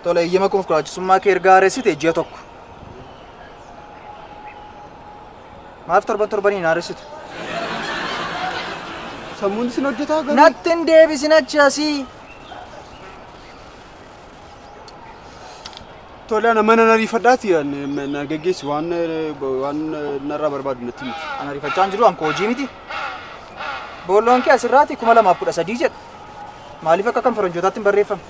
Tole eeyyama konkolaachisummaa kee erga haaresite ji'a tokko. Maaf torbaniin haaressitu? Sammuun isin hojjetaa garuu. Natti hin deebisin achi asii. Tole ana mana nariifadhaati na geggeessi waan narraa barbaadu natti miti. Ana rifachaa hin jiru anko hojii miti. Boolloon kee asirraati 2013 jedha. Maaliif akka kan faranjootaatti hin barreeffamne?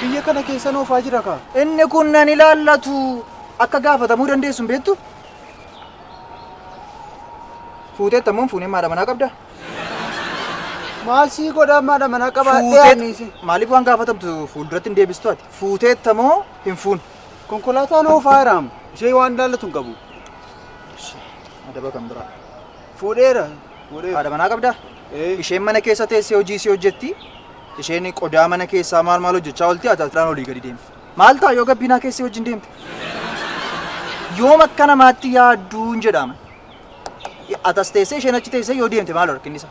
Biyya kana keessa noofaa jira kaa. Inni kun nan ilaallatu akka gaafatamuu dandeessu hin beektu? Fuuteetta moo fuunee maadha manaa qabda? Maal sii godhaa maadha manaa qabaadhee anniisi? Maaliif waan gaafatamtu fuulduratti hin deebistu ati? Fuuteetta moo hin fuun? Konkolaataa noofaa hiraam. Ishee waan ilaallatu hin qabu. Adaba kan biraa. Fuudheera. Haadha manaa qabdaa? Isheen mana keessa teessee hojii si hojjetti? Isheen qodaa mana keessaa maal hojjechaa oolti ataatilaan olii gadi deemti. Maal ta'a yoo gabbinaa keessee wajjin deemte? Yoom akka namaatti yaadduun jedhama. Atas teessee isheen achi teessee yoo deemte maal rakkinni isaa?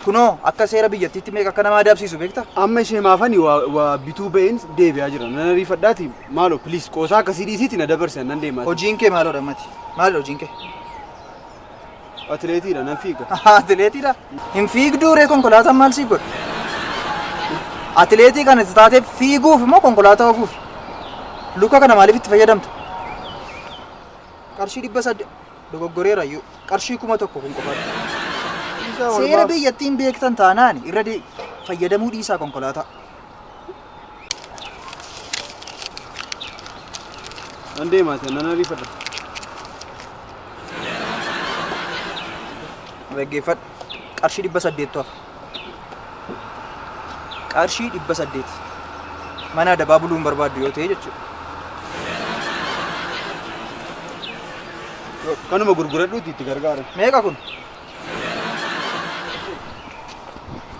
Kunoo akka seera biyyattiitti meeqa akka namaa dabsiisu beektaa? Amma ishee maafani waa bituu ba'een deebi'aa jira. Nan ariifadhaati maaloo piliis qoosaa akkasii dhiisiiti na dabarsan nan deemaa. Hojiin kee maaloo dhammati? Maalidha hojiin kee? Atileetiidha nan fiiga. Atileetiidha? Hin fiigduu ree konkolaataan maal siif godha? Atileetii kana taatee fiiguuf immoo konkolaataa oofuuf? Luka kana maaliif itti fayyadamta? Qarshii 800 dogoggoreera iyyuu qarshii 1000 kun qofaadha. Seera biyyattiin beektan taanaan irra fayyadamuu dhiisaa konkolaataa. Nan deemaate nan ariifadha. Dhaggeeffadhu qarshii 800 hafa. Qarshii 800 mana adabaa buluun barbaaddu yoo ta'e jechuudha. Kanuma gurguradhuuti itti gargaara. Meeqa kun?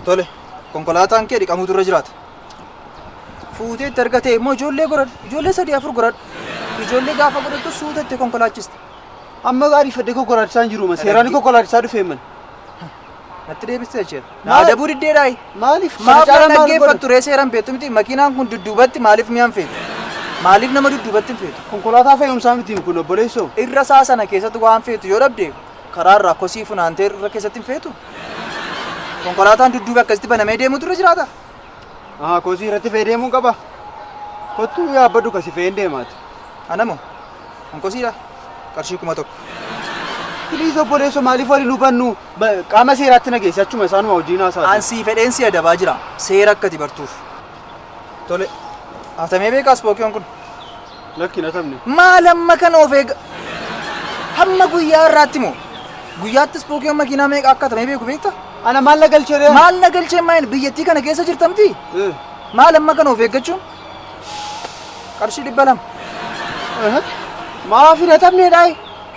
Tole konkolaataan kee dhiqamuutu irra jiraata. Fuutee itti argatee immoo ijoollee godhadhu. Ijoollee 3-4 godhadhu. Ijoollee gaafa godhattu suutatti konkolaachista. Amma ariifadhee konkolaachisaa hin jiru seeraan konkolaachisaa dhufee man. Natti deebistee jechuudha. Adabuu diddeedhaayi. Maaliif? Maaf dhaggeeffattu ree seeraan beektu miti makiinaan kun dudduubatti maaliif mi'aan feetu? Maaliif nama dudduubatti hin feetu? Konkolaataa fe'umsaa miti kun obboleessoo. Irra isaa sana keessatti waan feetu yoo dhabde karaarraa kosii funaantee irra keessatti hin feetu. Konkolaataan dudduuba akkasitti banamee deemutu irra jiraata. Kosii irratti fe'ee deemuu qaba. Kottuu yaabbadhu kasi fe'een deemaati. Anamoo kosiidha qarshii 1000. Piliis obboleessoo maaliif waliin hubannu qaama seeraatti nageesse achuma isaanuma hojiin haasaa. Ansii fedheen si adabaa jira seera akkati bartuuf. Tole hatamee beekaas pookiyoon kun. Lakki na tamne. Maal amma kana of eega? Hamma guyyaa irraatti moo? Guyyaattis pookiyoon makiinaa meeqa akka hatamee beeku beekta? Ana maal na galchee? Maal na galchee maayini biyyattii kana keessa jirtamti? Maal amma kana of eeggachuun? Qarshii 200. Maaf hin hatamneedhaayi?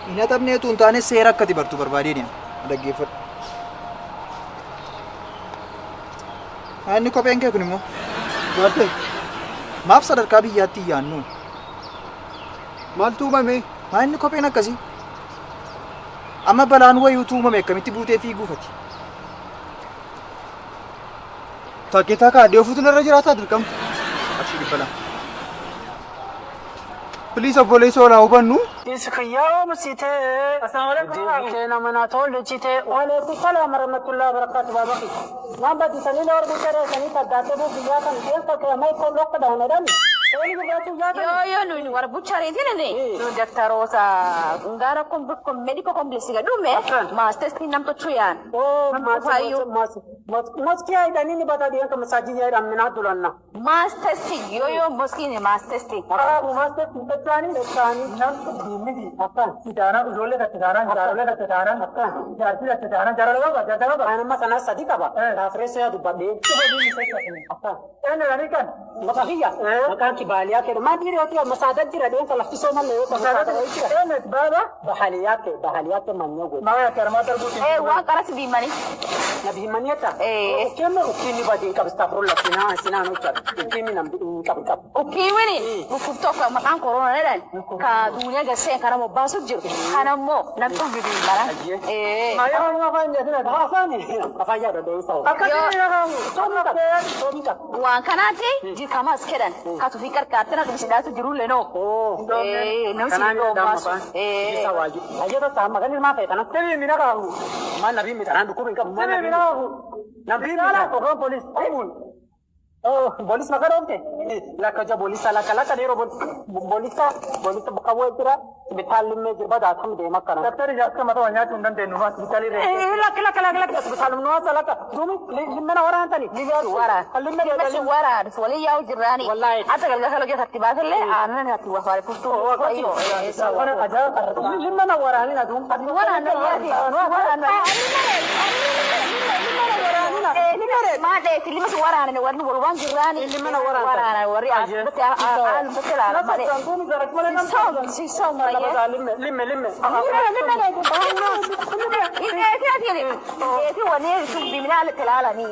Hin hatamneetu hin taane seera akkati bartu barbaadee deema. Dhaggeeffadhu. Inni kopheen kee kun immoo? Maal ta'e? Maaf sadarkaa biyyaatti yaannu? Maaltu uumame? Inni kopheen akkasii? Amma balaan wayiitu uumame akkamitti buutee fiiguufati? Taakeetaa kaadhee ofuutu narra jiraataa dirqama. Qarshii 200. Piliis obboleessoo olaa hubannu. Iskiyyaa oomishite. Diimtee nama naa tolchite. Waalaikum salaam warahmatullahi wabarakatuh baabaqi. Waan baddisanii na arguu sanii taddaatee biyyaa kan deemsa keemee koo lokka daawunadhaan. Yo nuni war buchari tinene Dr. Rosa ngara kom medical complex ga dume masters tin nam to chuyan moski ay dani ni bata diyan kam saji ya amna dulanna masters yo moski ni masters masters betani nam dimidi akan sidana uzole ka sidana jarole ka sidana akan jarti ka sidana jarole ka jada ba ana masana sadika ba afreso ya dubade akan ana rani kan makahiya akan لك باليات ما ديري هاتي مساعدات ديري دين كلا في سوما اللي مساعدات ايه بابا بحاليات من يقول ما يا كرما تربوتي Eh, waan qaras biimani. نبي من يتا كم كيني بدين كبستافر الله سنا نوتشر كيني نم كب Ukiwini, mukuftoka maqaan corona leedan. Ka dunya gasee kana mo baasu jiro. Kana mo namtu bibi mara. ما يا ما فاين جسنا خلاصاني افايا ده يسوي Waan kanaati jikama askedan. Ka tu fikar kaatana bisidaatu jiru leno. Namsi lo baasu. يسوي ayo ta magani ma fe kana tebi mina ka ma nabi mi tanan duku binka ma nabi nabi mi ko police oh police maka romte la ka ja police la kala ka dero police buka wo tira bital में जब बात हम दे मत करना दफ्तर जाकर मत वन्या चुंदन ते नुमा अस्पताल रे لا बिताल नुमा साला का तुम लिमना वरा अंतनी wara. लिमना Kasi wara, wala yaw jirani. Wallahi. Ata galga kalo kaya sakti bakal le, ana na tu wafare pustu. Ayo. وانا اجا लिमना वरा नहीं ना तुम Wara na yati. Wara na. Ma de tilima su wara na warnu warwan jirani. Limana wara. Wara na wari a. Bete al bete la. لا تنتوني زرك ولا نم Si som ma ye. لم Ini wani su bimina al tilala ni.